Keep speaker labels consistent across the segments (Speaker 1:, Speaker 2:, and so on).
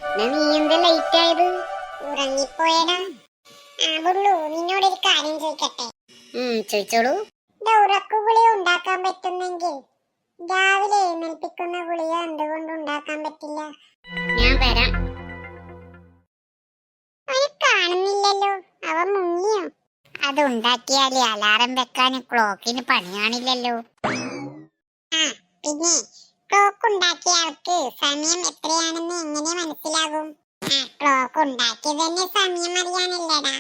Speaker 1: നീ എന്താ ലേറ്റ് ആയത്?
Speaker 2: ഉറങ്ങിപ്പോയടാ. ബുള്ളു, നിന്നോടൊരു കാര്യം ചോദിക്കട്ടെ?
Speaker 1: ചോദിച്ചോളൂ.
Speaker 2: ഉറക്കു ഗുളിക ഉണ്ടാക്കാൻ പറ്റുന്നെങ്കിൽ രാവിലെ എഴുന്നേൽപ്പിക്കുന്ന ഗുളിക എന്തുകൊണ്ട് ഉണ്ടാക്കാൻ പറ്റില്ല?
Speaker 1: ഞാൻ തരാം.
Speaker 2: അവനെ കാണുന്നില്ലല്ലോ, അവ മുങ്ങിയോ?
Speaker 1: അത് ഉണ്ടാക്കിയാല് അലാറം വെക്കാൻ ക്ലോക്കിന് പണിയാണില്ലല്ലോ.
Speaker 2: പിന്നെ ക്ലോക്ക് ഉണ്ടാക്കിയ ആൾക്ക് സമയം എത്രയാണെന്ന് എങ്ങനെ മനസ്സിലാകും? ക്ലോക്ക് ഉണ്ടാക്കിയത് തന്നെ സമയം അറിയാനല്ലടാ.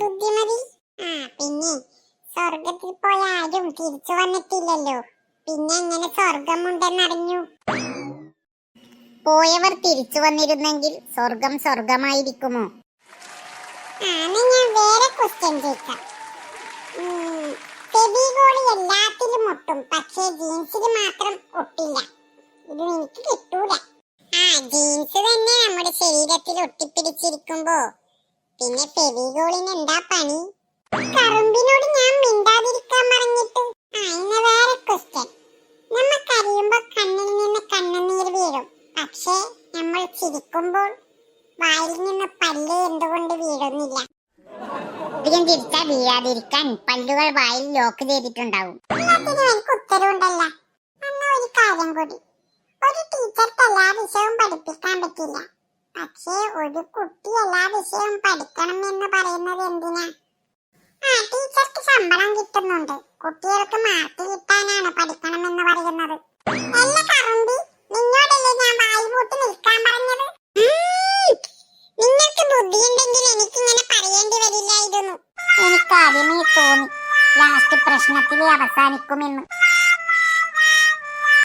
Speaker 2: ബുദ്ധിമതി. പിന്നെ സ്വർഗത്തിൽ പോയ ആരും തിരിച്ചു വന്നിട്ടില്ലല്ലോ, പിന്നെ എങ്ങനെ സ്വർഗമുണ്ടെന്നറിഞ്ഞു?
Speaker 1: പോയവർ തിരിച്ചു വന്നിരുന്നെങ്കിൽ സ്വർഗം സ്വർഗമായിരിക്കുമോ?
Speaker 2: ഞാൻ വേറെ ക്വസ്റ്റ്യൻ ചോദിക്കാം. ഫെവിഗോളി എല്ലാത്തിലും ഒട്ടും, പക്ഷേ ജീൻസിൽ മാത്രം ഒട്ടില്ല. ഇത് എനിക്ക് കിട്ടൂല. ജീൻസ് തന്നെ നമ്മുടെ ശരീരത്തിൽ ഒട്ടിപ്പിടിച്ചിരിക്കുമ്പോ പിന്നെ ഫെവിഗോളിന് എന്താ പണി? കറുമ്പിനോട് ഞാൻ മിണ്ടാതിരിക്കാൻ പറഞ്ഞിട്ട്. ഇന്ന് വേറെ ക്വസ്റ്റ്യൻ. നമ്മൾ കരയുമ്പോ കണ്ണിൽ നിന്ന് കണ്ണുനീർ വീഴും, പക്ഷേ നമ്മൾ ചിരിക്കുമ്പോൾ വായിൽ നിന്ന് പല്ല് എന്തുകൊണ്ട് വീഴുന്നില്ല?
Speaker 1: അധികം ചിരിച്ചാ വീഴാതിരിക്കാൻ പല്ലുകൾ വായിൽ ലോക്ക് ചെയ്തിട്ടുണ്ടാവും.
Speaker 2: എല്ലാത്തിനും എനിക്ക് ഉത്തരവുണ്ടല്ല. എന്നാ ഒരു കാര്യം കൂടി, ഒരു ടീച്ചർക്ക് എല്ലാ വിഷയവും പഠിപ്പിക്കാൻ പറ്റില്ല, പക്ഷേ ഒരു കുട്ടി എല്ലാ വിഷയവും പഠിക്കണം എന്ന് പറയുന്നത് എന്തിനാ? ടീച്ചർക്ക് ശമ്പളം കിട്ടുന്നുണ്ട്, കുട്ടികൾക്ക് മാർക്ക് കിട്ടാനാണ് പഠിക്കണം എന്ന് പറയുന്നത്. അല്ല കറുമ്പി, നിന്നോടല്ലേ ഞാൻ വായി പൂട്ടി നിൽക്കാൻ പറഞ്ഞത്? നിങ്ങൾക്ക് ബുദ്ധിയുണ്ടെങ്കിൽ എനിക്കിങ്ങനെ പറയേണ്ടി വരില്ലായിരുന്നു.
Speaker 1: എനിക്ക് ആദ്യമേ തോന്നി ലാസ്റ്റ് പ്രശ്നത്തിലേ അവസാനിക്കുമെന്ന്.